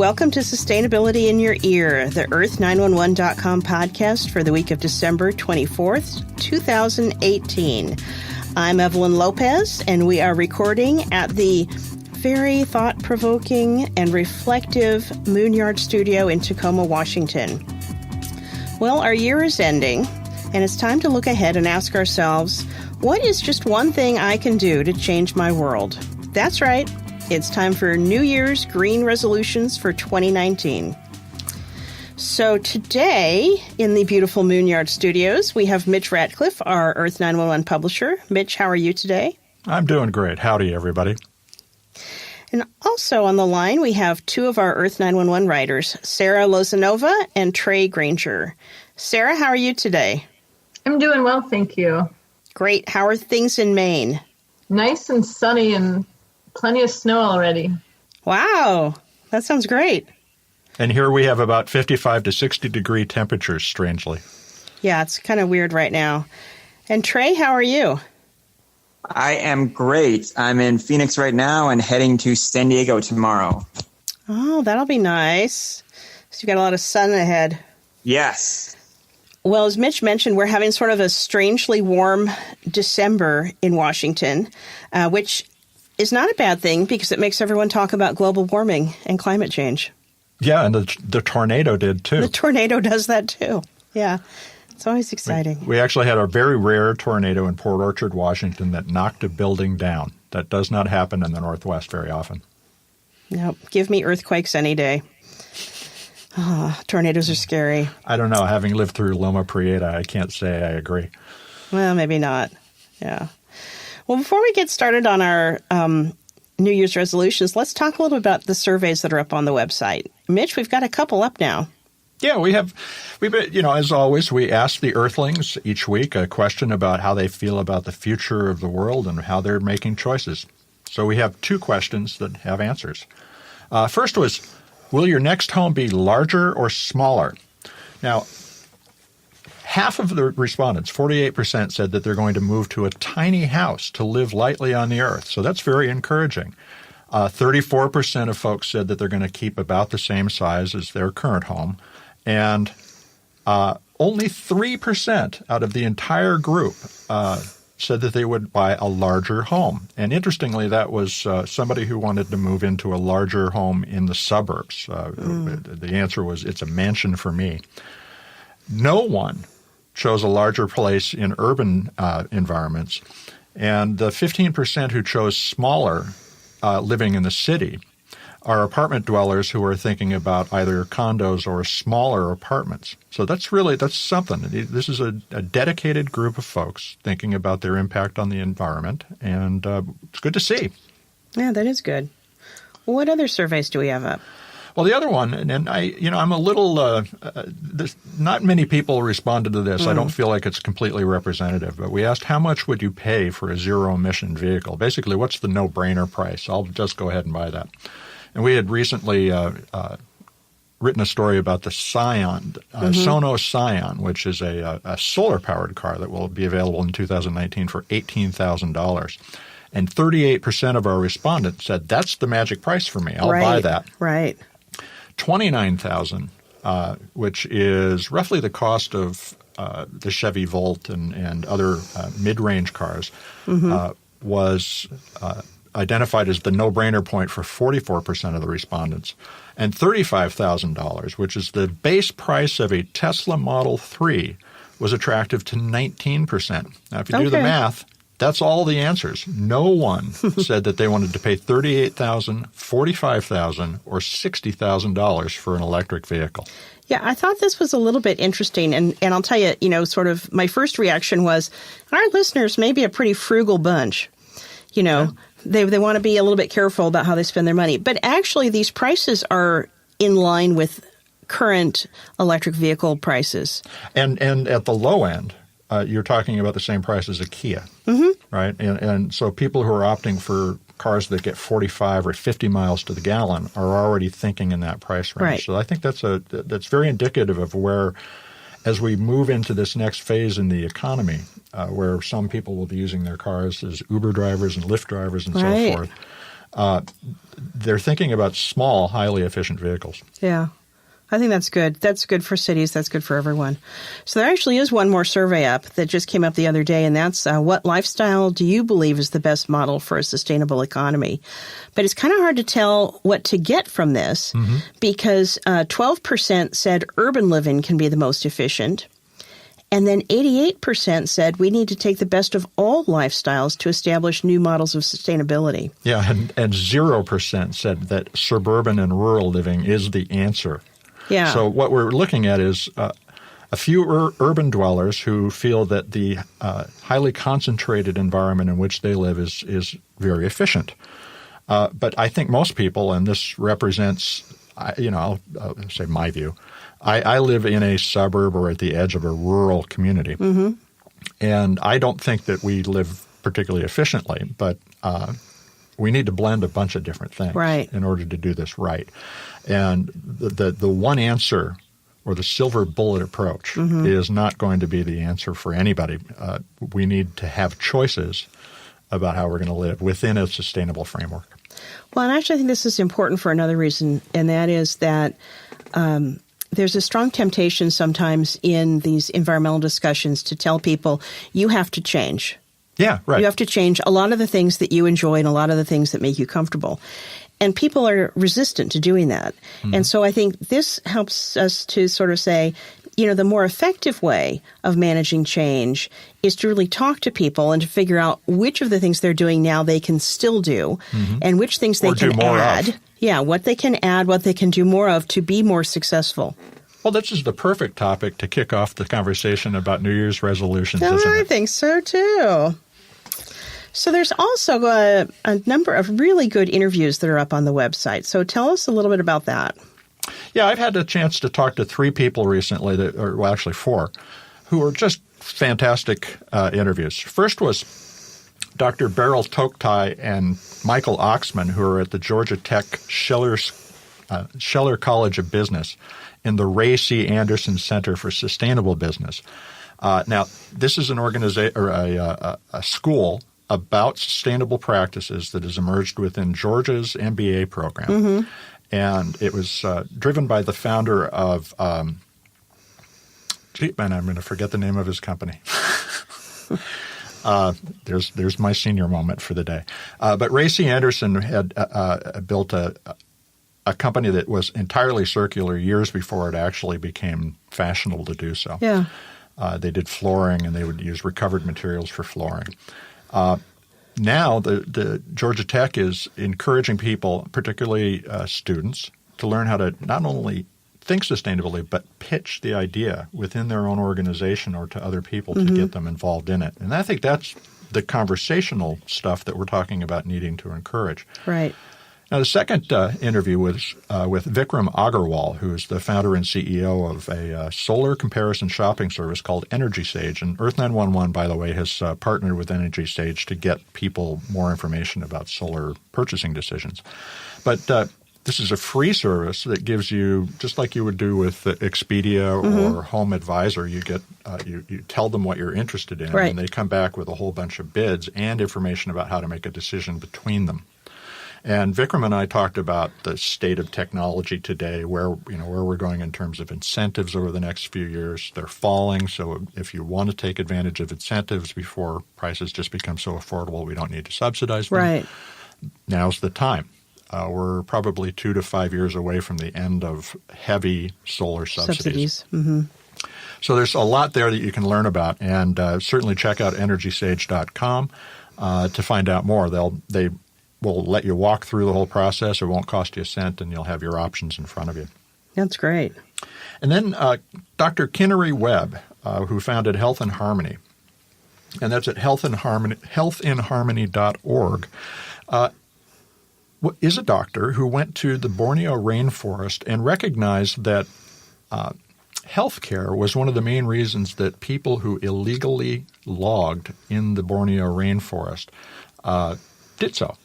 welcome to Sustainability in Your Ear, the Earth911.com podcast for the week of December 24th, 2018. I'm Evelyn Lopez, and we are recording at the very thought-provoking and reflective Moonyard Studio in Tacoma, Washington. Well, our year is ending, and it's time to look ahead and ask ourselves, what is just one thing I can do to change my world? That's right. It's time for New Year's green resolutions for 2019. So today, in the beautiful Moonyard Studios, we have Mitch Ratcliffe, our Earth911 publisher. Mitch, how are you today? I'm doing great. Howdy, everybody. And also on the line, we have two of our Earth911 writers, Sarah Lozanova and Trey Granger. Sarah, how are you today? I'm doing well, thank you. Great. How are things in Maine? Nice and sunny and plenty of snow already. Wow, that sounds great. And here we have about 55 to 60 degree temperatures, strangely. Yeah, it's kind of weird right now. And Trey, how are you? I am great. I'm in Phoenix right now and heading to San Diego tomorrow. Oh, that'll be nice. So you got a lot of sun ahead. Yes. Well, as Mitch mentioned, we're having sort of a strangely warm December in Washington, which is not a bad thing because it makes everyone talk about global warming and climate change. Yeah, and the tornado did too. The tornado does that too. Yeah, it's always exciting. We actually had a very rare tornado in Port Orchard, Washington that knocked a building down. That does not happen in the Northwest very often. Nope. Give me earthquakes any day. Tornadoes are scary. I don't know. Having lived through Loma Prieta, I can't say I agree. Well, maybe not. Yeah. Well, before we get started on our New Year's resolutions, let's talk a little bit about the surveys that are up on the website. Mitch, we've got a couple up now. Yeah, we've as always, we ask the Earthlings each week a question about how they feel about the future of the world and how they're making choices. So we have two questions that have answers. First was, will your next home be larger or smaller? Now, half of the respondents, 48%, said that they're going to move to a tiny house to live lightly on the earth. So that's very encouraging. 34% of folks said that they're going to keep about the same size as their current home. And only 3% out of the entire group said that they would buy a larger home. And interestingly, that was somebody who wanted to move into a larger home in the suburbs. The answer was, it's a mansion for me. No one chose a larger place in urban environments. And the 15% who chose smaller living in the city are apartment dwellers who are thinking about either condos or smaller apartments. So that's something. This is a dedicated group of folks thinking about their impact on the environment, and it's good to see. Yeah, that is good. What other surveys do we have up? Well, the other one, and I'm a little, not many people responded to this. I don't feel like it's completely representative, but we asked how much would you pay for a zero-emission vehicle? Basically, what's the no-brainer price? I'll just go ahead and buy that. And we had recently written a story about the Scion, Sonos Scion, which is a solar-powered car that will be available in 2019 for $18,000. And 38% of our respondents said, that's the magic price for me. I'll buy that. Right. $29,000, which is roughly the cost of the Chevy Volt and other mid-range cars, was identified as the no-brainer point for 44% of the respondents. And $35,000, which is the base price of a Tesla Model 3, was attractive to 19%. Now, if you do the math, that's all the answers. No one said that they wanted to pay $38,000, $45,000, or $60,000 for an electric vehicle. Yeah, I thought this was a little bit interesting. And I'll tell you, sort of my first reaction was, our listeners may be a pretty frugal bunch. They want to be a little bit careful about how they spend their money. But actually, these prices are in line with current electric vehicle prices. And at the low end, you're talking about the same price as a Kia, right? And so people who are opting for cars that get 45 or 50 miles to the gallon are already thinking in that price range. Right. So I think that's very indicative of where, as we move into this next phase in the economy, where some people will be using their cars as Uber drivers and Lyft drivers and so forth, they're thinking about small, highly efficient vehicles. Yeah. I think that's good. That's good for cities. That's good for everyone. So there actually is one more survey up that just came up the other day, and that's what lifestyle do you believe is the best model for a sustainable economy? But it's kind of hard to tell what to get from this because 12% said urban living can be the most efficient. And then 88% said we need to take the best of all lifestyles to establish new models of sustainability. Yeah, and 0% said that suburban and rural living is the answer. Yeah. So what we're looking at is a few urban dwellers who feel that the highly concentrated environment in which they live is very efficient. But I think most people, and this represents, I'll say my view, I live in a suburb or at the edge of a rural community. And I don't think that we live particularly efficiently, but we need to blend a bunch of different things in order to do this right. And the one answer or the silver bullet approach is not going to be the answer for anybody. We need to have choices about how we're going to live within a sustainable framework. Well, and actually I think this is important for another reason, and that is that there's a strong temptation sometimes in these environmental discussions to tell people you have to change. Yeah, right. You have to change a lot of the things that you enjoy and a lot of the things that make you comfortable. And people are resistant to doing that. And so I think this helps us to sort of say, the more effective way of managing change is to really talk to people and to figure out which of the things they're doing now they can still do and which things they can add. Yeah, what they can add, what they can do more of to be more successful. Well, this is the perfect topic to kick off the conversation about New Year's resolutions, isn't it? I think so, too. So there's also a number of really good interviews that are up on the website. So tell us a little bit about that. Yeah, I've had a chance to talk to 3 people recently, actually 4, who are just fantastic interviews. First was Dr. Beryl Toktai and Michael Oxman, who are at the Georgia Tech Scheller College of Business in the Ray C. Anderson Center for Sustainable Business. Now, this is an organization or a school about sustainable practices that has emerged within Georgia's MBA program. And it was driven by the founder of I'm going to forget the name of his company. There's my senior moment for the day. But Ray C. Anderson had built a company that was entirely circular years before it actually became fashionable to do so. Yeah. They did flooring, and they would use recovered materials for flooring. Now the Georgia Tech is encouraging people, particularly students, to learn how to not only think sustainably, but pitch the idea within their own organization or to other people to get them involved in it. And I think that's the conversational stuff that we're talking about needing to encourage. Right. Now, the second interview was with Vikram Agarwal, who is the founder and CEO of a solar comparison shopping service called Energy Sage. And Earth911, by the way, has partnered with Energy Sage to get people more information about solar purchasing decisions. But this is a free service that gives you, just like you would do with Expedia or Home Advisor, you get you tell them what you're interested in, and they come back with a whole bunch of bids and information about how to make a decision between them. And Vikram and I talked about the state of technology today, where we're going in terms of incentives over the next few years. They're falling, so if you want to take advantage of incentives before prices just become so affordable we don't need to subsidize them, right. Now's the time. We're probably 2 to 5 years away from the end of heavy solar subsidies. So there's a lot there that you can learn about, and certainly check out EnergySage.com to find out more. They will let you walk through the whole process. It won't cost you a cent, and you'll have your options in front of you. That's great. And then Dr. Kinnery Webb, who founded Health in Harmony, and that's at healthinharmony.org, is a doctor who went to the Borneo rainforest and recognized that healthcare was one of the main reasons that people who illegally logged in the Borneo rainforest did so.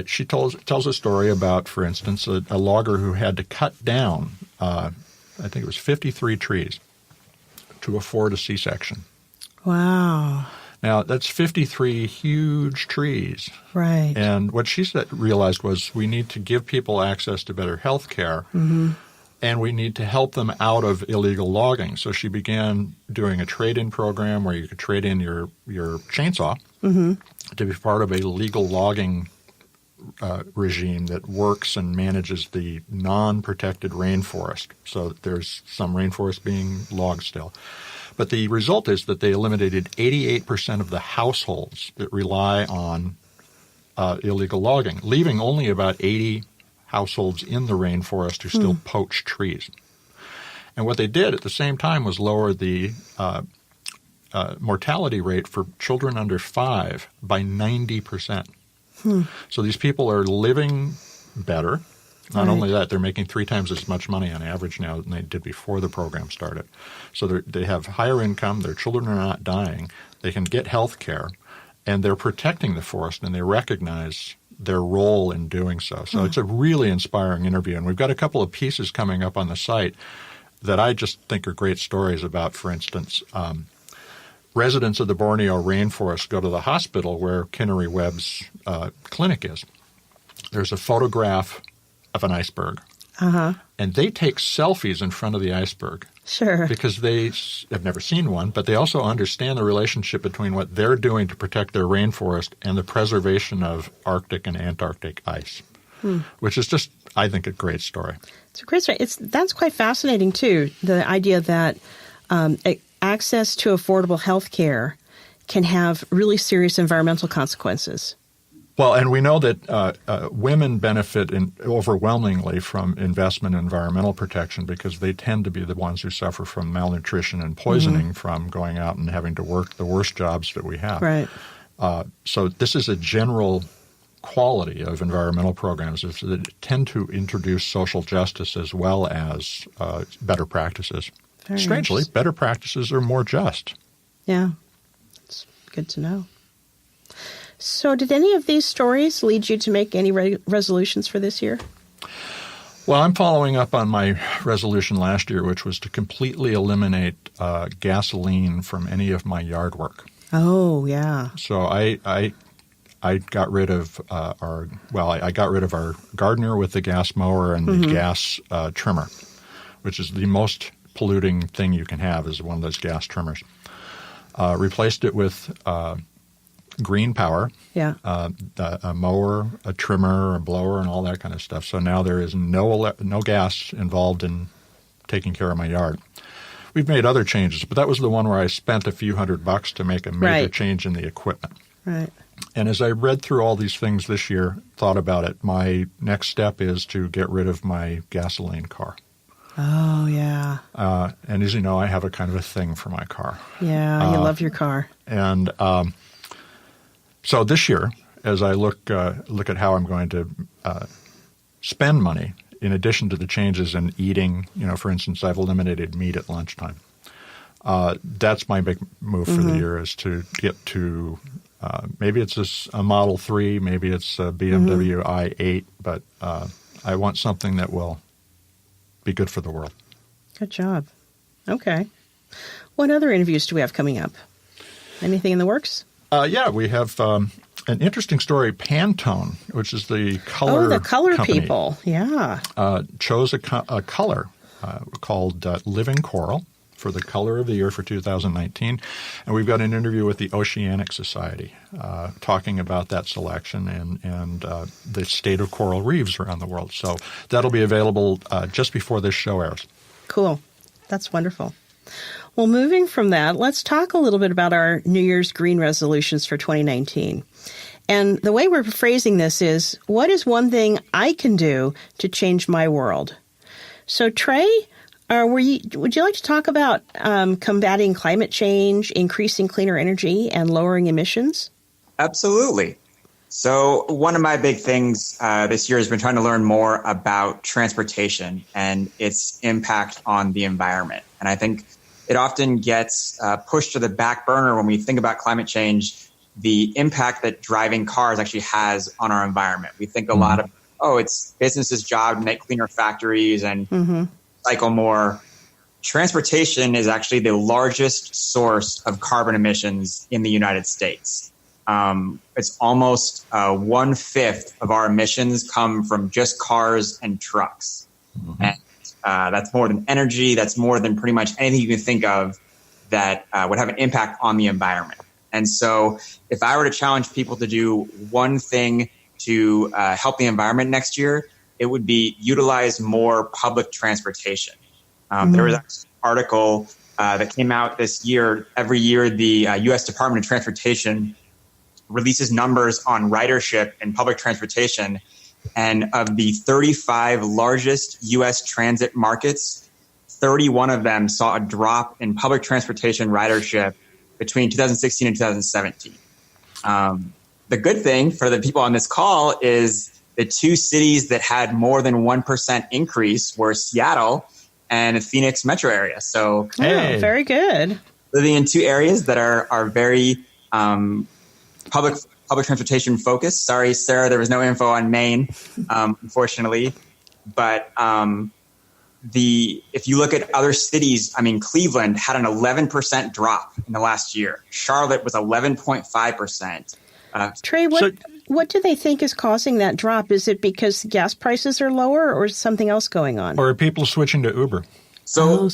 She tells a story about, for instance, a logger who had to cut down, I think it was 53 trees to afford a C-section. Wow. Now, that's 53 huge trees. Right. And what she realized was we need to give people access to better health care, and we need to help them out of illegal logging. So she began doing a trade-in program where you could trade in your chainsaw to be part of a legal logging regime that works and manages the non-protected rainforest. So there's some rainforest being logged still. But the result is that they eliminated 88% of the households that rely on illegal logging, leaving only about 80 households in the rainforest who still poach trees. And what they did at the same time was lower the mortality rate for children under 5 by 90%. So these people are living better. Not only that, they're making 3 times as much money on average now than they did before the program started. So they have higher income, their children are not dying, they can get health care, and they're protecting the forest, and they recognize their role in doing so. So it's a really inspiring interview. And we've got a couple of pieces coming up on the site that I just think are great stories about, for instance, residents of the Borneo rainforest go to the hospital where Kinnery Webb's clinic is. There's a photograph of an iceberg, and they take selfies in front of the iceberg. Sure. Because they have never seen one, but they also understand the relationship between what they're doing to protect their rainforest and the preservation of Arctic and Antarctic ice, which is just, I think, a great story. It's a great story. That's quite fascinating, too, the idea that access to affordable health care can have really serious environmental consequences. Well, and we know that women benefit overwhelmingly from investment in environmental protection because they tend to be the ones who suffer from malnutrition and poisoning from going out and having to work the worst jobs that we have. Right. So this is a general quality of environmental programs is that they tend to introduce social justice as well as better practices. Very Strangely, interesting. better practices are more just. Yeah. It's good to know. So did any of these stories lead you to make any resolutions for this year? Well, I'm following up on my resolution last year, which was to completely eliminate gasoline from any of my yard work. Oh, yeah. So I got rid of I got rid of our gardener with the gas mower and the gas trimmer, which is the most polluting thing you can have is one of those gas trimmers. Replaced it with green power, a mower, a trimmer, a blower, and all that kind of stuff. So now there is no gas involved in taking care of my yard. We've made other changes, but that was the one where I spent a few $100 to make a major change in the equipment. Right. And as I read through all these things this year, thought about it, my next step is to get rid of my gasoline car. Oh, yeah. And as you know, I have a kind of a thing for my car. Yeah, you love your car. And so this year, as I look at how I'm going to spend money, in addition to the changes in eating, for instance, I've eliminated meat at lunchtime. That's my big move for the year is to get to maybe it's a Model 3, maybe it's a BMW i8, but I want something that will be good for the world. Good job. Okay. What other interviews do we have coming up? Anything in the works? Yeah, we have an interesting story. Pantone, which is the color company, people. Yeah. chose a color called Living Coral for the color of the year for 2019. And we've got an interview with the Oceanic Society talking about that selection and the state of coral reefs around the world. So that'll be available just before this show airs. Cool. That's wonderful. Well, moving from that, let's talk a little bit about our New Year's green resolutions for 2019. And the way we're phrasing this is, what is one thing I can do to change my world? So, Trey, would you like to talk about combating climate change, increasing cleaner energy, and lowering emissions? Absolutely. So one of my big things this year has been trying to learn more about transportation and its impact on the environment. And I think it often gets pushed to the back burner when we think about climate change, the impact that driving cars actually has on our environment. We think a lot of, it's business's job to make cleaner factories and cycle more transportation is actually the largest source of carbon emissions in the United States. It's almost 1/5 of our emissions come from just cars and trucks. Mm-hmm. And that's more than energy. That's more than pretty much anything you can think of that would have an impact on the environment. And so if I were to challenge people to do one thing to help the environment next year, it would be utilize more public transportation. There was an article that came out this year. Every year, the U.S. Department of Transportation releases numbers on ridership and public transportation. And of the 35 largest U.S. transit markets, 31 of them saw a drop in public transportation ridership between 2016 and 2017. The good thing for the people on this call is the two cities that had more than 1% increase were Seattle and the Phoenix metro area. So, hey, very good. Living in two areas that are very public transportation focused. Sorry, Sarah, there was no info on Maine, unfortunately. But if you look at other cities, I mean, Cleveland had an 11% drop in the last year. Charlotte was 11.5%. Trey, what do they think is causing that drop? Is it because gas prices are lower or is something else going on? Or are people switching to Uber? So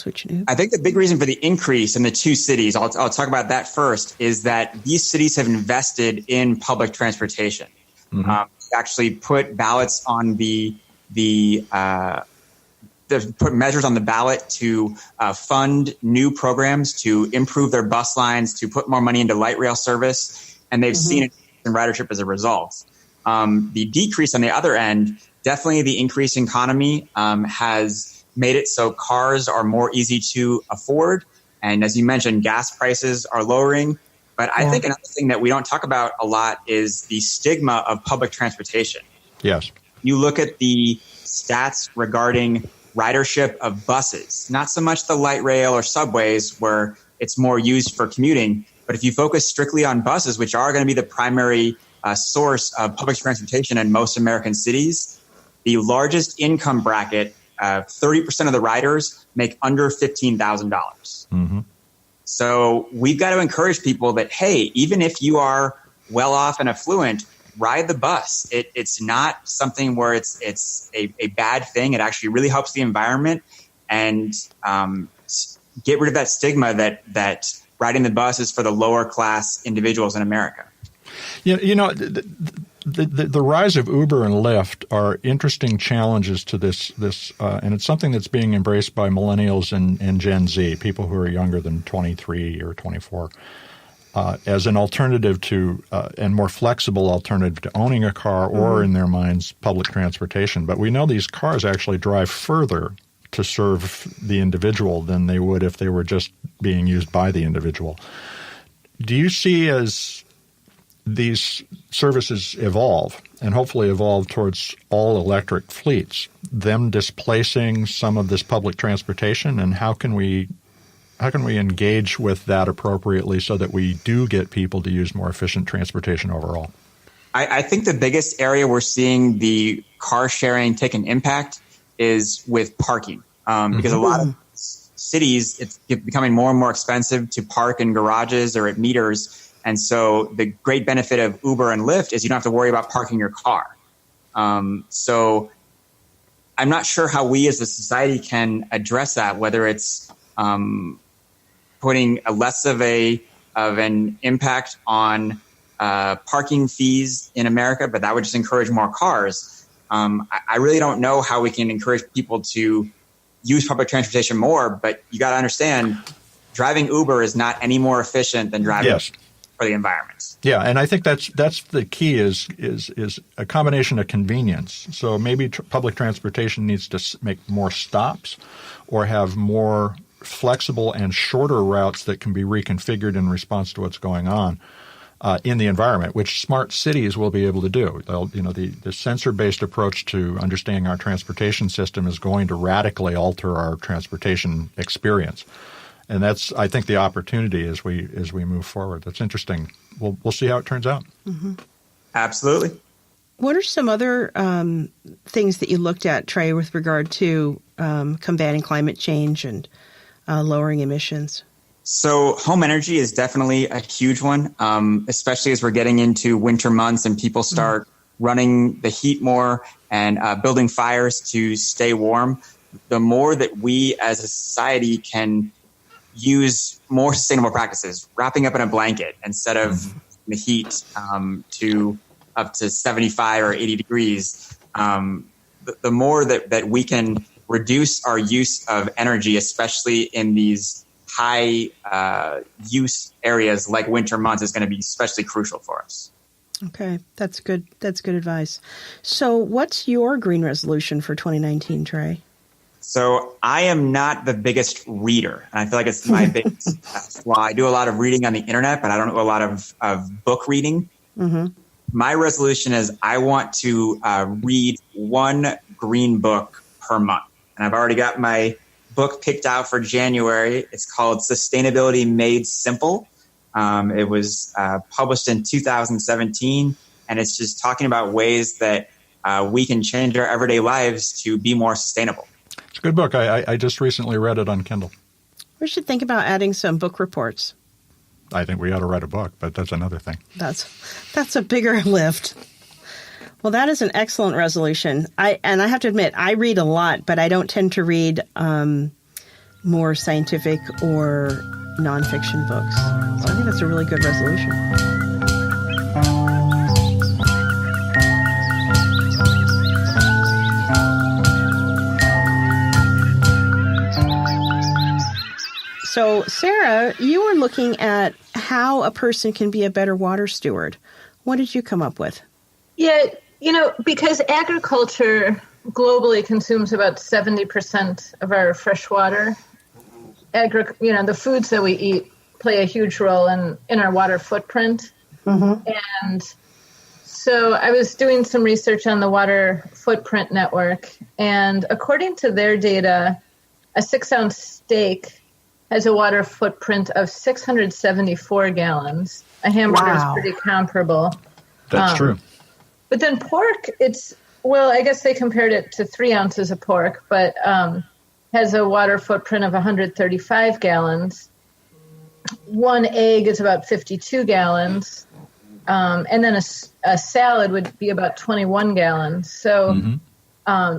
I think the big reason for the increase in the two cities, I'll talk about that first, is that these cities have invested in public transportation. Mm-hmm. Actually put ballots on they've put measures on the ballot to fund new programs, to improve their bus lines, to put more money into light rail service, and they've seen it in ridership as a result. The decrease on the other end, definitely the increase in economy has made it so cars are more easy to afford. And as you mentioned, gas prices are lowering. But I think another thing that we don't talk about a lot is the stigma of public transportation. Yes. You look at the stats regarding ridership of buses, not so much the light rail or subways where it's more used for commuting. But if you focus strictly on buses, which are going to be the primary source of public transportation in most American cities, the largest income bracket, 30% of the riders make under $15,000. Mm-hmm. So we've got to encourage people that, hey, even if you are well off and affluent, ride the bus. It's not something where it's a bad thing. It actually really helps the environment and get rid of that stigma that riding the bus is for the lower class individuals in America. You know, the rise of Uber and Lyft are interesting challenges to this, and it's something that's being embraced by millennials and Gen Z, people who are younger than 23 or 24, as an alternative to and more flexible alternative to owning a car or, in their minds, public transportation. But we know these cars actually drive further to serve the individual than they would if they were just being used by the individual. Do you see, as these services evolve and hopefully evolve towards all electric fleets, them displacing some of this public transportation, and how can we engage with that appropriately so that we do get people to use more efficient transportation overall? I think the biggest area we're seeing the car sharing take an impact is with parking, because a lot of cities, it's becoming more and more expensive to park in garages or at meters. And so the great benefit of Uber and Lyft is you don't have to worry about parking your car. So I'm not sure how we as a society can address that, whether it's putting a less of an impact on parking fees in America, but that would just encourage more cars. I really don't know how we can encourage people to use public transportation more, but you got to understand, driving Uber is not any more efficient than driving for the environment. Yeah, and I think that's the key is a combination of convenience. So maybe public transportation needs to make more stops or have more flexible and shorter routes that can be reconfigured in response to what's going on in the environment, which smart cities will be able to do. The sensor-based approach to understanding our transportation system is going to radically alter our transportation experience. And that's, I think, the opportunity as we move forward. That's interesting. We'll see how it turns out. Mm-hmm. Absolutely. What are some other things that you looked at, Trey, with regard to combating climate change and lowering emissions? So home energy is definitely a huge one, especially as we're getting into winter months and people start running the heat more and building fires to stay warm. The more that we as a society can use more sustainable practices, wrapping up in a blanket instead of the heat to up to 75 or 80 degrees, the more that we can reduce our use of energy, especially in these high use areas like winter months, is going to be especially crucial for us. Okay, that's good. That's good advice. So what's your green resolution for 2019, Trey? So I am not the biggest reader, and I feel like it's my biggest flaw. I do a lot of reading on the internet, but I don't do a lot of book reading. Mm-hmm. My resolution is I want to read one green book per month. And I've already got my book picked out for January. It's called Sustainability Made Simple. It was published in 2017, and it's just talking about ways that we can change our everyday lives to be more sustainable. It's a good book. I just recently read it on Kindle. We should think about adding some book reports. I think we ought to write a book, but that's another thing. That's a bigger lift. Well, that is an excellent resolution. I have to admit, I read a lot, but I don't tend to read more scientific or nonfiction books. So I think that's a really good resolution. So, Sarah, you were looking at how a person can be a better water steward. What did you come up with? Yeah, because agriculture globally consumes about 70% of our fresh water. The foods that we eat play a huge role in our water footprint. Mm-hmm. And so I was doing some research on the Water Footprint Network, and according to their data, a 6-ounce steak has a water footprint of 674 gallons. A hamburger is pretty comparable. That's true. But then pork, I guess they compared it to 3 ounces of pork, but has a water footprint of 135 gallons. One egg is about 52 gallons. And then a salad would be about 21 gallons. So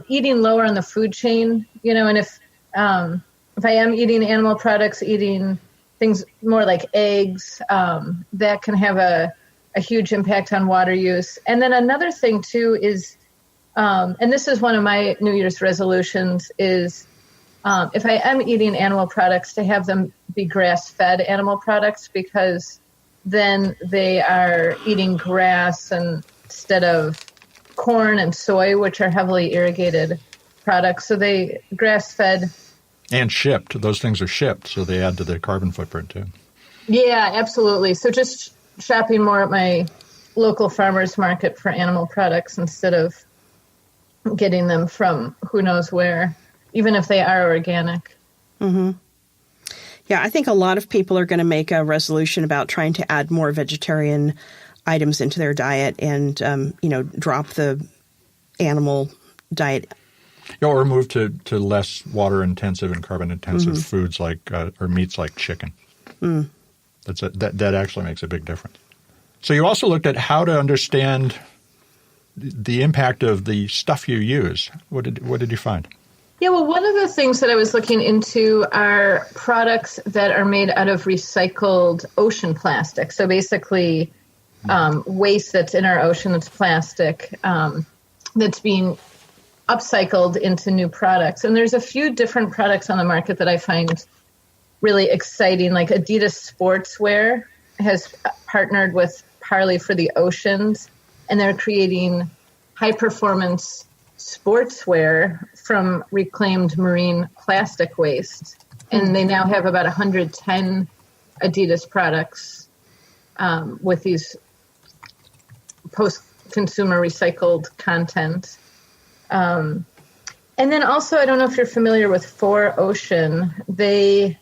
eating lower on the food chain, and if I am eating animal products, eating things more like eggs, that can have a huge impact on water use. And then another thing, too, is, and this is one of my New Year's resolutions, is if I am eating animal products, to have them be grass-fed animal products, because then they are eating grass instead of corn and soy, which are heavily irrigated products. So they grass-fed. And shipped. Those things are shipped, so they add to their carbon footprint, too. Yeah, absolutely. So just shopping more at my local farmers market for animal products instead of getting them from who knows where, even if they are organic. Mm-hmm. Yeah, I think a lot of people are going to make a resolution about trying to add more vegetarian items into their diet and, drop the animal diet. Or move to less water-intensive and carbon-intensive foods or meats like chicken. Mm. That actually makes a big difference. So you also looked at how to understand the impact of the stuff you use. What did you find? Yeah, well, one of the things that I was looking into are products that are made out of recycled ocean plastic. So basically waste that's in our ocean that's plastic that's being upcycled into new products. And there's a few different products on the market that I find really exciting, like Adidas Sportswear has partnered with Parley for the Oceans, and they're creating high-performance sportswear from reclaimed marine plastic waste. And they now have about 110 Adidas products with these post-consumer recycled content. And then also, I don't know if you're familiar with 4Ocean. They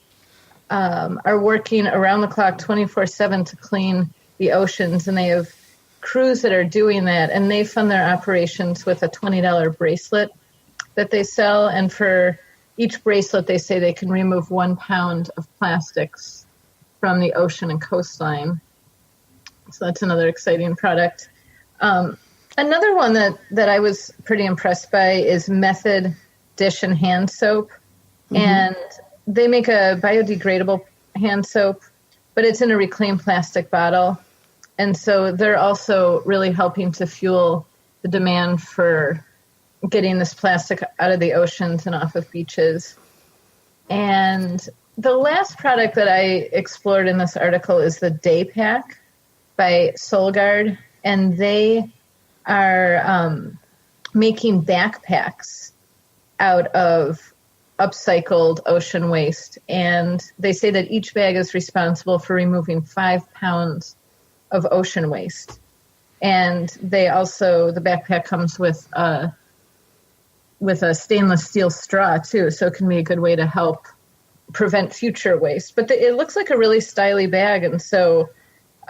are working around the clock 24/7 to clean the oceans, and they have crews that are doing that, and they fund their operations with a $20 bracelet that they sell. And for each bracelet, they say they can remove 1 pound of plastics from the ocean and coastline. So that's another exciting product. Another one that I was pretty impressed by is Method dish and hand soap. And they make a biodegradable hand soap, but it's in a reclaimed plastic bottle. And so they're also really helping to fuel the demand for getting this plastic out of the oceans and off of beaches. And the last product that I explored in this article is the Day Pack by Solgaard. And they are making backpacks out of upcycled ocean waste. And they say that each bag is responsible for removing 5 pounds of ocean waste. And they also, the backpack comes with a stainless steel straw too, so it can be a good way to help prevent future waste. But it looks like a really stylish bag, and so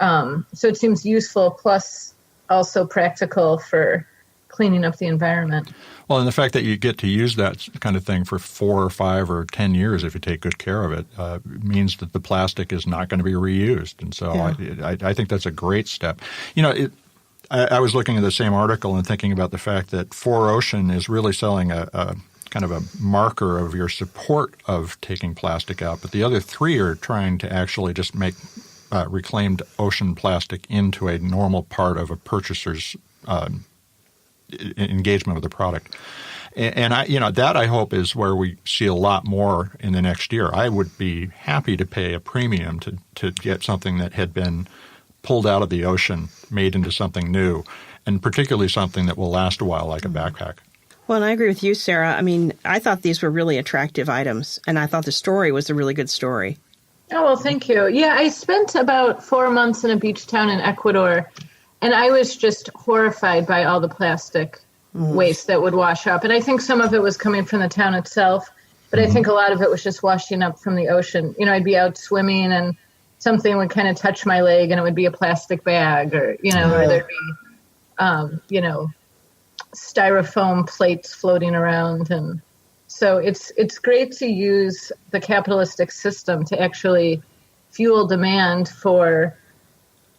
it seems useful, plus also practical for cleaning up the environment. Well, and the fact that you get to use that kind of thing for 4 or 5 or 10 years if you take good care of it means that the plastic is not going to be reused. And so I think that's a great step. You know, I was looking at the same article and thinking about the fact that 4Ocean is really selling a kind of a marker of your support of taking plastic out, but the other 3 are trying to actually just make reclaimed ocean plastic into a normal part of a purchaser's engagement with the product. And that I hope is where we see a lot more in the next year. I would be happy to pay a premium to get something that had been pulled out of the ocean, made into something new, and particularly something that will last a while, like a backpack. Well, and I agree with you, Sarah. I mean, I thought these were really attractive items, and I thought the story was a really good story. Oh, well, thank you. Yeah, I spent about 4 months in a beach town in Ecuador, and I was just horrified by all the plastic waste that would wash up. And I think some of it was coming from the town itself, but I think a lot of it was just washing up from the ocean. You know, I'd be out swimming and something would kind of touch my leg and it would be a plastic bag, or, or there'd be, styrofoam plates floating around. And so it's great to use the capitalistic system to actually fuel demand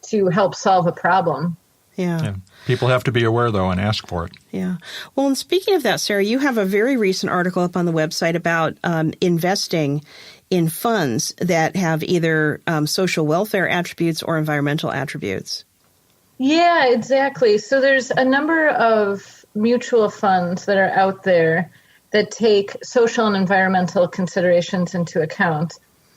to help solve a problem. Yeah. People have to be aware, though, and ask for it. Yeah. Well, and speaking of that, Sarah, you have a very recent article up on the website about investing in funds that have either social welfare attributes or environmental attributes. Yeah, exactly. So there's a number of mutual funds that are out there that take social and environmental considerations into account.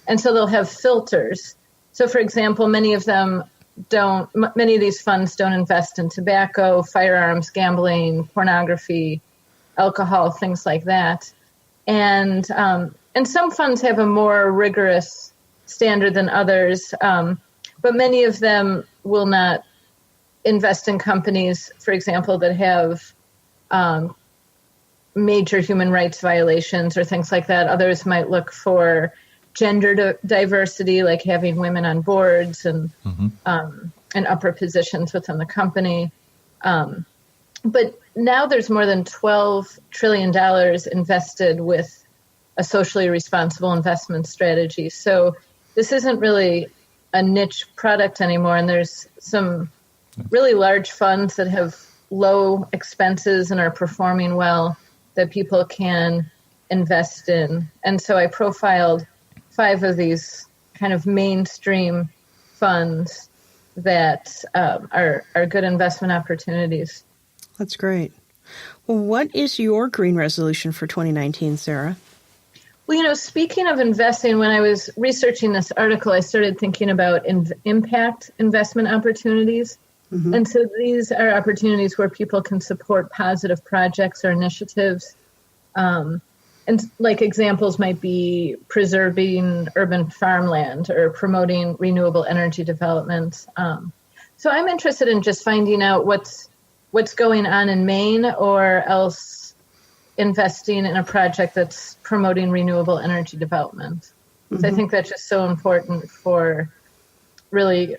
And so they'll have filters. So, for example, many of these funds don't invest in tobacco, firearms, gambling, pornography, alcohol, things like that. And some funds have a more rigorous standard than others, but many of them will not invest in companies, for example, that have major human rights violations or things like that. Others might look for gender diversity, like having women on boards and upper positions within the company. But now there's more than $12 trillion invested with a socially responsible investment strategy. So this isn't really a niche product anymore. And there's some really large funds that have low expenses and are performing well that people can invest in. And so I profiled 5 of these kind of mainstream funds that are good investment opportunities. That's great. Well, what is your green resolution for 2019, Sarah? Well, speaking of investing, when I was researching this article, I started thinking about impact investment opportunities. And so these are opportunities where people can support positive projects or initiatives. And like examples might be preserving urban farmland or promoting renewable energy development. So I'm interested in just finding out what's going on in Maine, or else investing in a project that's promoting renewable energy development. So I think that's just so important for really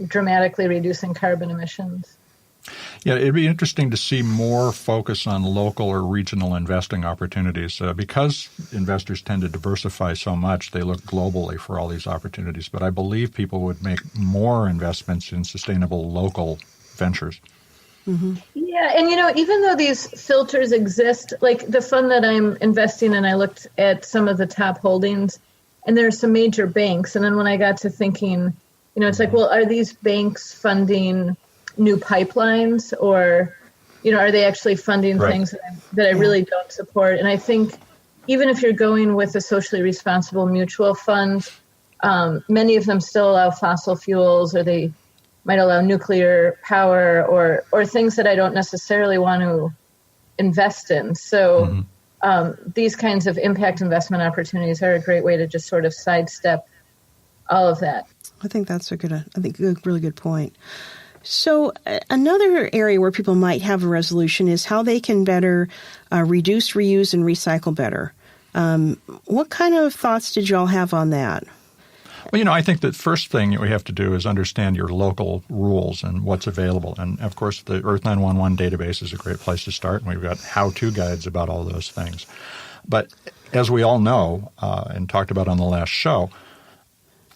dramatically reducing carbon emissions. Yeah, it'd be interesting to see more focus on local or regional investing opportunities. Because investors tend to diversify so much, they look globally for all these opportunities. But I believe people would make more investments in sustainable local ventures. Mm-hmm. Yeah, and even though these filters exist, like the fund that I'm investing in, I looked at some of the top holdings, and there are some major banks. And then when I got to thinking, it's like, well, are these banks funding new pipelines, or are they actually funding things that I really don't support? And I think even if you're going with a socially responsible mutual fund, many of them still allow fossil fuels, or they might allow nuclear power, or things that I don't necessarily want to invest in. So these kinds of impact investment opportunities are a great way to just sort of sidestep all of that. I think that's a really good point. So another area where people might have a resolution is how they can better reduce, reuse, and recycle better. What kind of thoughts did you all have on that? Well, I think the first thing that we have to do is understand your local rules and what's available. And, of course, the Earth911 database is a great place to start, and we've got how-to guides about all those things. But as we all know and talked about on the last show,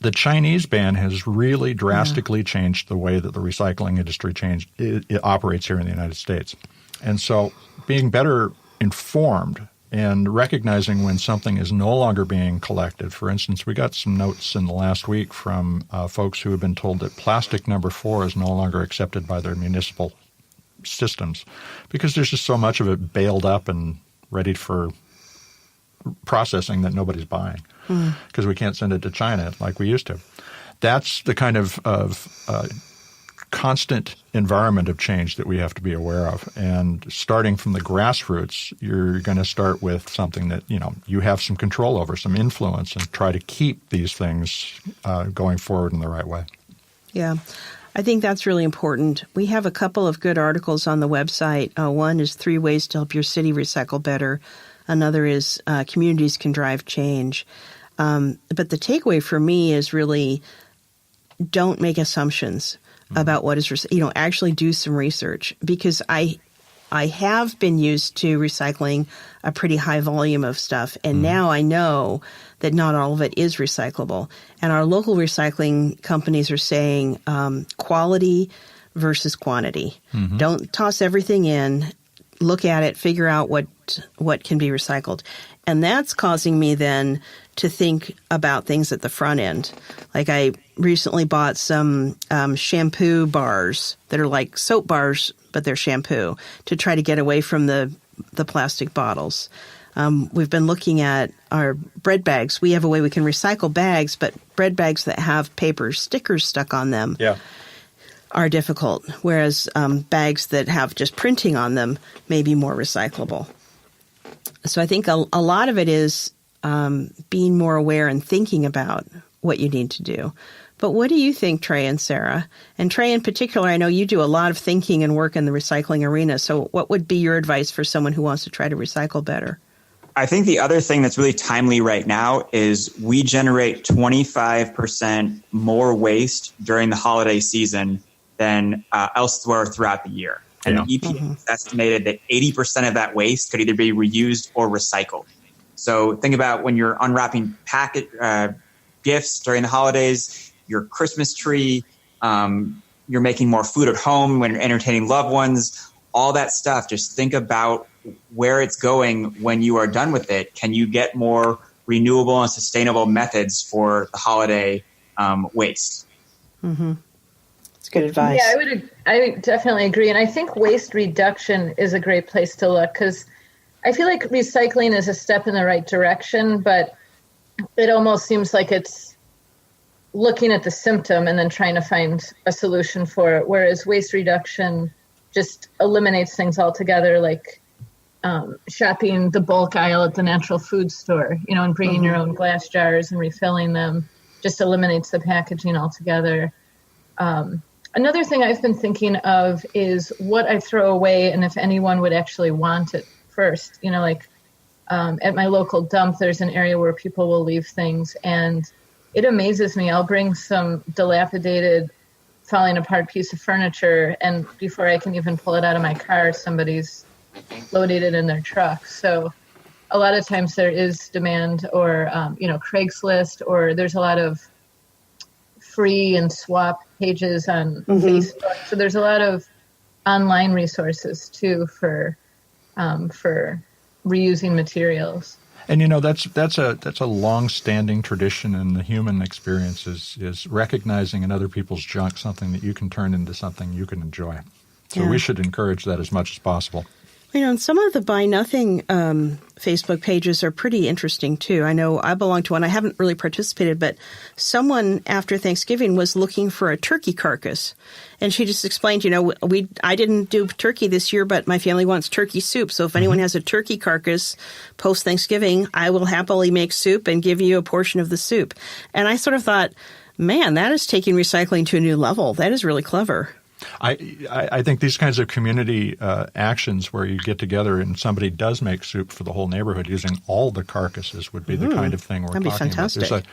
the Chinese ban has really drastically changed the way that the recycling industry it operates here in the United States. And so being better informed and recognizing when something is no longer being collected. For instance, we got some notes in the last week from folks who have been told that plastic number 4 is no longer accepted by their municipal systems because there's just so much of it baled up and ready for processing that nobody's buying because we can't send it to China like we used to. That's the kind of constant environment of change that we have to be aware of. And starting from the grassroots, you're going to start with something that, you have some control over, some influence, and try to keep these things going forward in the right way. Yeah. I think that's really important. We have a couple of good articles on the website. One is 3 ways to help your city recycle better. Another is communities can drive change. But the takeaway for me is really don't make assumptions about what is, actually do some research, because I have been used to recycling a pretty high volume of stuff, and now I know that not all of it is recyclable. And our local recycling companies are saying quality versus quantity. Don't toss everything in. Look at it, figure out what can be recycled. And that's causing me then to think about things at the front end. Like I recently bought some shampoo bars that are like soap bars, but they're shampoo, to try to get away from the plastic bottles. We've been looking at our bread bags. We have a way we can recycle bags, but bread bags that have paper stickers stuck on them are difficult, whereas bags that have just printing on them may be more recyclable. So I think a lot of it is being more aware and thinking about what you need to do. But what do you think, Trey and Sarah? And Trey in particular, I know you do a lot of thinking and work in the recycling arena. So what would be your advice for someone who wants to try to recycle better? I think the other thing that's really timely right now is we generate 25% more waste during the holiday season than elsewhere throughout the year. And the EPA has estimated that 80% of that waste could either be reused or recycled. So think about when you're unwrapping gifts during the holidays, your Christmas tree, you're making more food at home when you're entertaining loved ones, all that stuff. Just think about where it's going when you are done with it. Can you get more renewable and sustainable methods for the holiday waste? That's good advice. Yeah, I would definitely agree. And I think waste reduction is a great place to look, because I feel like recycling is a step in the right direction, but it almost seems like it's looking at the symptom and then trying to find a solution for it, whereas waste reduction just eliminates things altogether, like shopping the bulk aisle at the natural food store, and bringing your own glass jars and refilling them just eliminates the packaging altogether. Another thing I've been thinking of is what I throw away and if anyone would actually want it first. At my local dump, there's an area where people will leave things, and it amazes me. I'll bring some dilapidated falling apart piece of furniture, and before I can even pull it out of my car, somebody's loaded it in their truck. So a lot of times there is demand, or Craigslist, or there's a lot of free and swap pages on Facebook. So there's a lot of online resources too for reusing materials. And that's a long-standing tradition in the human experience is recognizing in other people's junk something that you can turn into something you can enjoy. So we should encourage that as much as possible. And some of the Buy Nothing Facebook pages are pretty interesting, too. I know I belong to one. I haven't really participated, but someone after Thanksgiving was looking for a turkey carcass. And she just explained, I didn't do turkey this year, but my family wants turkey soup. So if anyone has a turkey carcass post-Thanksgiving, I will happily make soup and give you a portion of the soup. And I sort of thought, man, that is taking recycling to a new level. That is really clever. I think these kinds of community actions where you get together and somebody does make soup for the whole neighborhood using all the carcases would be the kind of thing we're talking about. That'd be fantastic.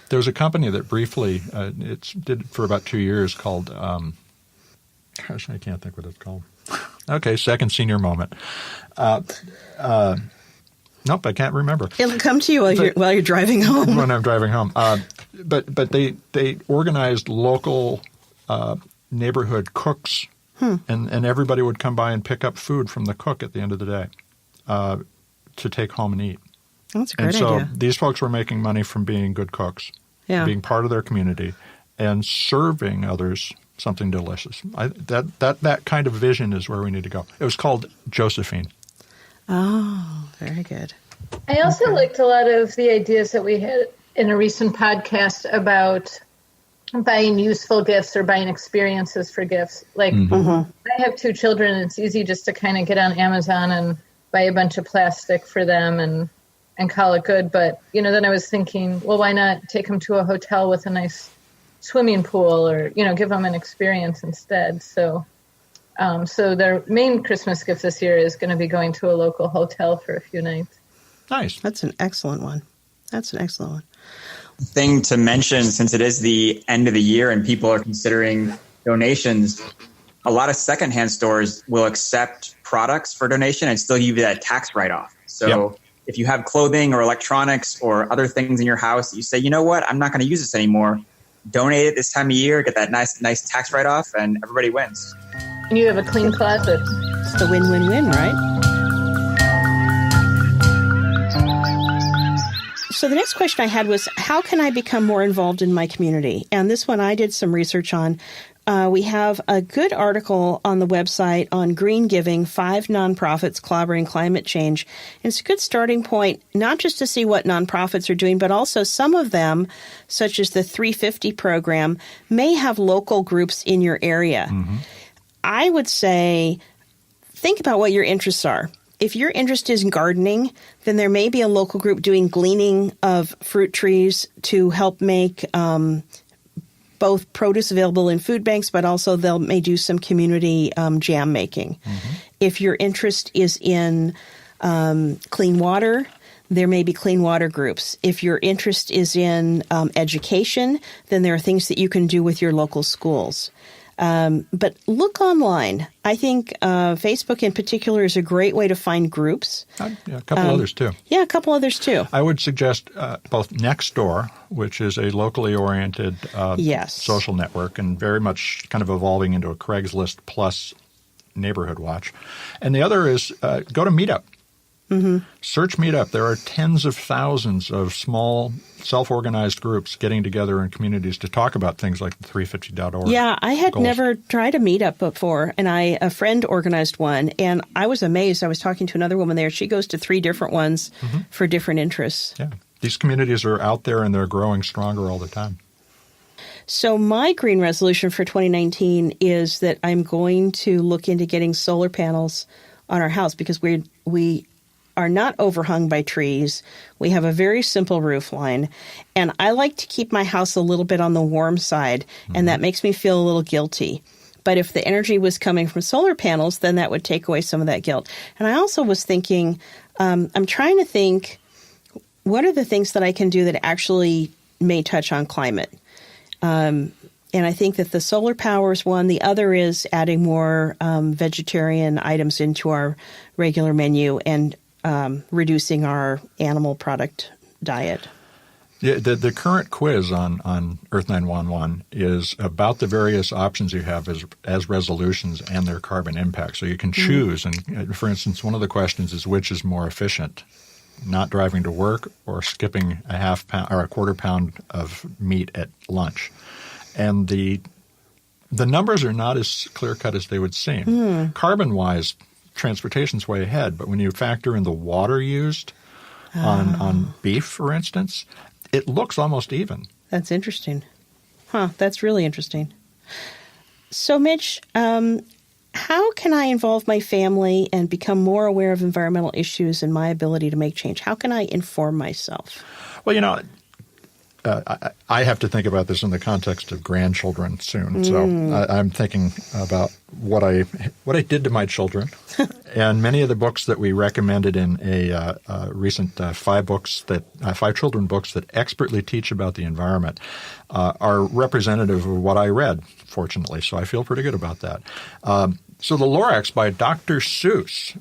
There was a company that briefly did it for about 2 years called gosh, I can't think what it's called. Okay, second senior moment. Nope, I can't remember. It'll come to you while you're driving home. When I'm driving home. But they organized local neighborhood cooks, and everybody would come by and pick up food from the cook at the end of the day to take home and eat. That's a great idea. idea. So these folks were making money from being good cooks, being part of their community, and serving others something delicious. That kind of vision is where we need to go. It was called Josephine. Oh, very good. I also liked a lot of the ideas that we had in a recent podcast about buying useful gifts or buying experiences for gifts. Like, I have 2 children, and it's easy just to kind of get on Amazon and buy a bunch of plastic for them and call it good. But, then I was thinking, well, why not take them to a hotel with a nice swimming pool, or, give them an experience instead. So their main Christmas gift this year is going to be going to a local hotel for a few nights. Nice. That's an excellent one. Thing to mention, since it is the end of the year and people are considering donations, a lot of secondhand stores will accept products for donation and still give you that tax write-off. So if you have clothing or electronics or other things in your house that you say, you know what, I'm not going to use this anymore, donate it this time of year, get that nice tax write-off, and everybody wins. And you have a clean closet. It's the win-win-win, right? So the next question I had was, how can I become more involved in my community? And this one I did some research on. We have a good article on the website on green giving, 5 nonprofits clobbering climate change. And it's a good starting point, not just to see what nonprofits are doing, but also some of them, such as the 350 program, may have local groups in your area. I would say, think about what your interests are. If your interest is in gardening, then there may be a local group doing gleaning of fruit trees to help make both produce available in food banks, but also they may do some community jam making. If your interest is in clean water, there may be clean water groups. If your interest is in education, then there are things that you can do with your local schools. But look online. I think Facebook in particular is a great way to find groups. A couple others too. Yeah, a couple others too. I would suggest both Nextdoor, which is a locally oriented social network and very much kind of evolving into a Craigslist plus neighborhood watch. And the other is go to Meetup. Search Meetup. There are tens of thousands of small self-organized groups getting together in communities to talk about things like the 350.org. Yeah, I had never tried a Meetup before, and a friend organized one, and I was amazed. I was talking to another woman there. She goes to 3 different ones for different interests. Yeah, these communities are out there, and they're growing stronger all the time. So my green resolution for 2019 is that I'm going to look into getting solar panels on our house because we are not overhung by trees. We have a very simple roof line, and I like to keep my house a little bit on the warm side, and that makes me feel a little guilty. But if the energy was coming from solar panels, then that would take away some of that guilt. And I also was thinking, I'm trying to think, what are the things that I can do that actually may touch on climate? And I think that the solar power is one. The other is adding more vegetarian items into our regular menu and reducing our animal product diet. The current quiz on Earth911 is about the various options you have as resolutions and their carbon impact. So you can choose. And for instance, one of the questions is which is more efficient, not driving to work or skipping a half pound or a quarter pound of meat at lunch. And the numbers are not as clear-cut as they would seem. Carbon-wise, transportation's way ahead. But when you factor in the water used on beef, for instance, it looks almost even. That's interesting. That's really interesting. So, Mitch, how can I involve my family and become more aware of environmental issues and my ability to make change? How can I inform myself? Well, I have to think about this in the context of grandchildren soon. So I'm thinking about what I did to my children. And many of the books that we recommended in a recent 5 children books that expertly teach about the environment are representative of what I read, fortunately. So I feel pretty good about that. So The Lorax by Dr. Seuss,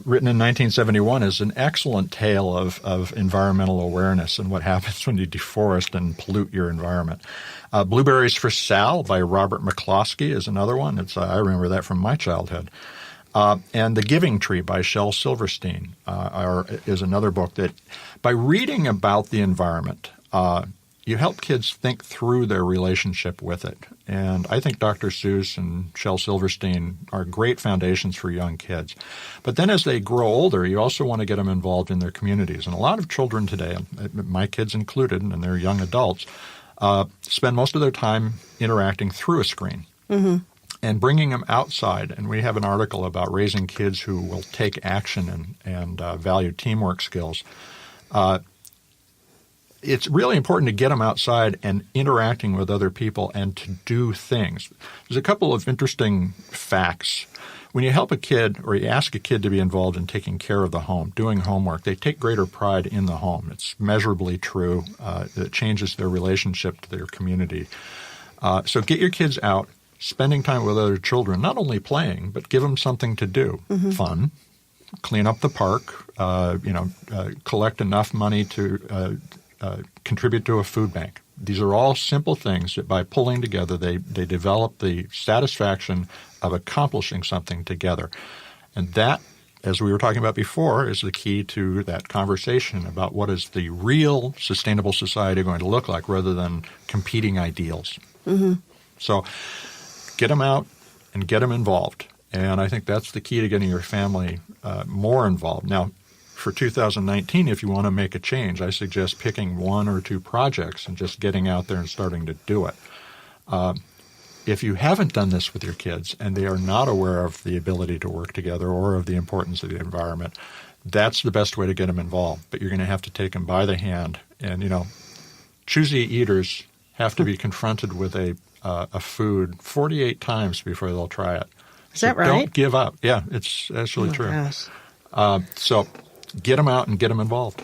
written in 1971, is an excellent tale of environmental awareness and what happens when you deforest and pollute your environment. Blueberries for Sal by Robert McCloskey is another one. I remember that from my childhood. And The Giving Tree by Shel Silverstein is another book that, by reading about the environment, you help kids think through their relationship with it. And I think Dr. Seuss and Shel Silverstein are great foundations for young kids. But then as they grow older, you also want to get them involved in their communities. And a lot of children today, my kids included, and they're young adults, spend most of their time interacting through a screen. And bringing them outside. And we have an article about raising kids who will take action and value teamwork skills. It's really important to get them outside and interacting with other people and to do things. There's a couple of interesting facts. When you help a kid or you ask a kid to be involved in taking care of the home, doing homework, they take greater pride in the home. It's measurably true. It changes their relationship to their community. So get your kids out, spending time with other children, not only playing, but give them something to do. Fun. Clean up the park, collect enough money to contribute to a food bank. These are all simple things that by pulling together, they develop the satisfaction of accomplishing something together. And that, as we were talking about before, is the key to that conversation about what is the real sustainable society going to look like rather than competing ideals. So get them out and get them involved. And I think that's the key to getting your family more involved. Now, for 2019, if you want to make a change, I suggest picking 1 or 2 projects and just getting out there and starting to do it. If you haven't done this with your kids and they are not aware of the ability to work together or of the importance of the environment, that's the best way to get them involved. But you're going to have to take them by the hand. And, choosy eaters have to be confronted with a food 48 times before they'll try it. Is that right? Don't give up. Yeah, it's actually true. So get them out and get them involved.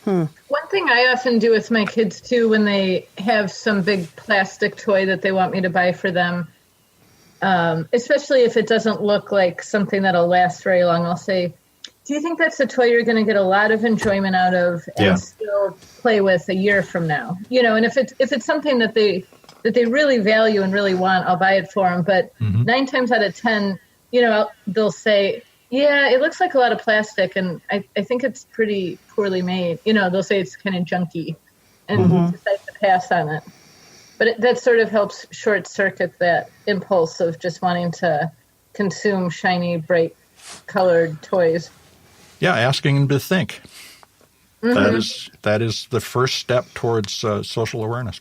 One thing I often do with my kids, too, when they have some big plastic toy that they want me to buy for them, especially if it doesn't look like something that'll last very long, I'll say, do you think that's a toy you're going to get a lot of enjoyment out of and still play with a year from now? And if it's something that they really value and really want, I'll buy it for them. But 9 times out of 10, they'll say, yeah, it looks like a lot of plastic, and I think it's pretty poorly made. They'll say it's kind of junky and decide to pass on it. But that sort of helps short-circuit that impulse of just wanting to consume shiny, bright-colored toys. Yeah, asking them to think. That is the first step towards social awareness.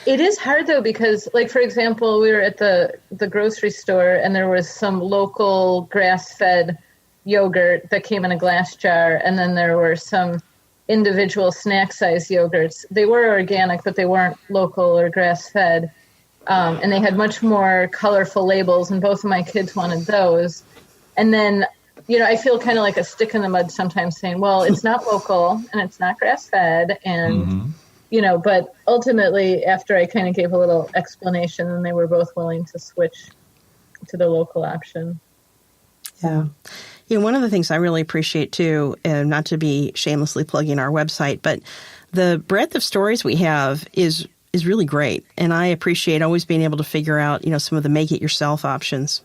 It is hard, though, because, like, for example, we were at the grocery store, and there was some local grass-fed yogurt that came in a glass jar, and then there were some individual snack-sized yogurts. They were organic, but they weren't local or grass-fed, and they had much more colorful labels, and both of my kids wanted those. And then, I feel kind of like a stick in the mud sometimes saying, well, it's not local, and it's not grass-fed, and... but ultimately, after I kind of gave a little explanation, then they were both willing to switch to the local option. Yeah. One of the things I really appreciate, too, not to be shamelessly plugging our website, but the breadth of stories we have is really great. And I appreciate always being able to figure out, some of the make-it-yourself options.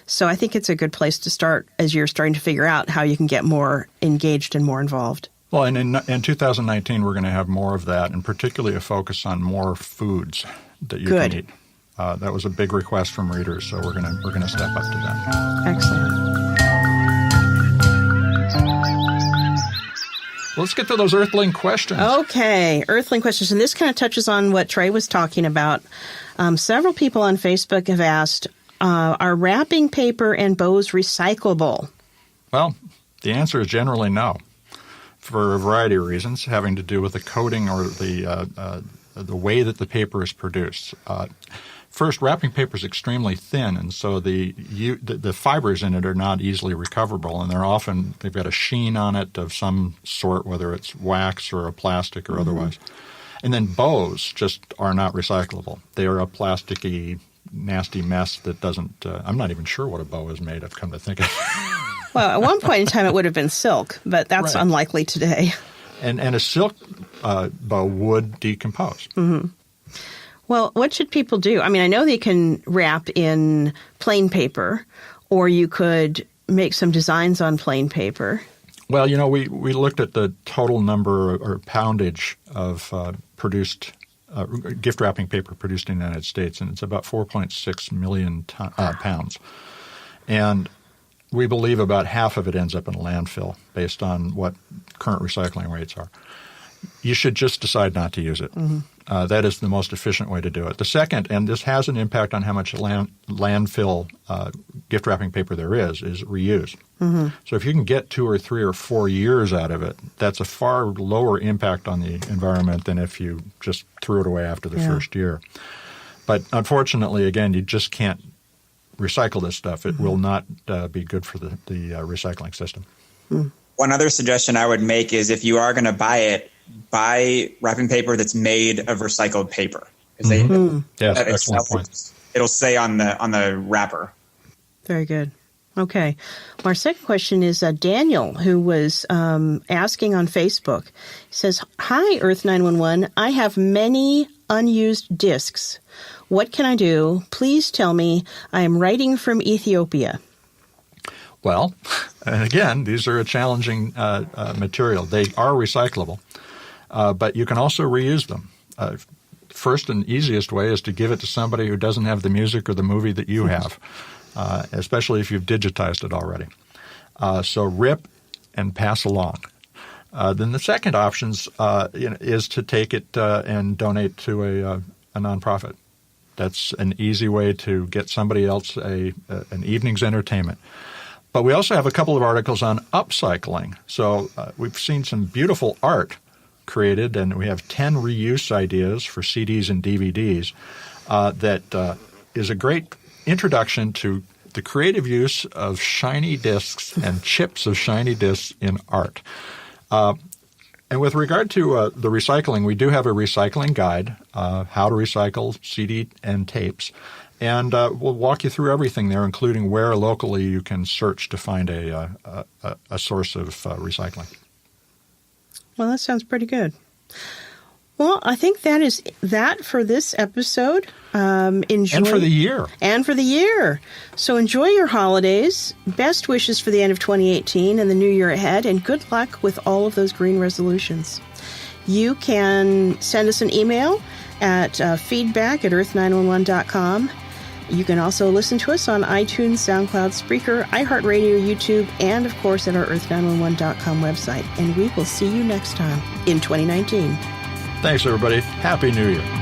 So I think it's a good place to start as you're starting to figure out how you can get more engaged and more involved. Well, and in 2019, we're going to have more of that, and particularly a focus on more foods that you can eat. That was a big request from readers, so we're going to step up to that. Excellent. Let's get to those Earthling questions. Okay, Earthling questions. And this kind of touches on what Trey was talking about. Several people on Facebook have asked, are wrapping paper and bows recyclable? Well, the answer is generally no, for a variety of reasons having to do with the coating or the way that the paper is produced. First, wrapping paper is extremely thin, and so the fibers in it are not easily recoverable, and they've got a sheen on it of some sort, whether it's wax or a plastic or otherwise. And then bows just are not recyclable. They are a plasticky, nasty mess that doesn't I'm not even sure what a bow is made of, come to think of it. Well, at one point in time it would have been silk, but that's right. Unlikely today. And a silk bow would decompose. Mm-hmm. Well, what should people do? I mean, I know they can wrap in plain paper, or you could make some designs on plain paper. Well, we looked at the total number or poundage of produced gift wrapping paper produced in the United States, and it's about 4.6 million pounds. And we believe about half of it ends up in a landfill based on what current recycling rates are. You should just decide not to use it. Mm-hmm. That is the most efficient way to do it. The second, and this has an impact on how much landfill gift wrapping paper there is reuse. Mm-hmm. So if you can get 2 or 3 or 4 years out of it, that's a far lower impact on the environment than if you just threw it away after the first year. But unfortunately, again, you just can't recycle this stuff. It will not be good for the recycling system. Mm. One other suggestion I would make is if you are going to buy it, buy wrapping paper that's made of recycled paper. Mm-hmm. Yes, excellent point. It'll say on the wrapper. Very good. Okay. Well, our second question is Daniel, who was asking on Facebook. He says, "Hi, Earth911. I have many unused discs. What can I do? Please tell me. I am writing from Ethiopia." Well, and again, these are a challenging material. They are recyclable, but you can also reuse them. First and easiest way is to give it to somebody who doesn't have the music or the movie that you have, especially if you've digitized it already. So rip and pass along. Then the second option is to take it and donate to a nonprofit. That's an easy way to get somebody else an evening's entertainment. But we also have a couple of articles on upcycling. So we've seen some beautiful art created, and we have 10 reuse ideas for CDs and DVDs that is a great introduction to the creative use of shiny discs and chips of shiny discs in art. And with regard to the recycling, we do have a recycling guide, how to recycle CD and tapes. And we'll walk you through everything there, including where locally you can search to find a source of recycling. Well, that sounds pretty good. Well, I think that is that for this episode. Enjoy, and for the year. And for the year. So enjoy your holidays. Best wishes for the end of 2018 and the new year ahead, and good luck with all of those green resolutions. You can send us an email at feedback@earth911.com. You can also listen to us on iTunes, SoundCloud, Spreaker, iHeartRadio, YouTube, and, of course, at our earth911.com website. And we will see you next time in 2019. Thanks, everybody. Happy New Year.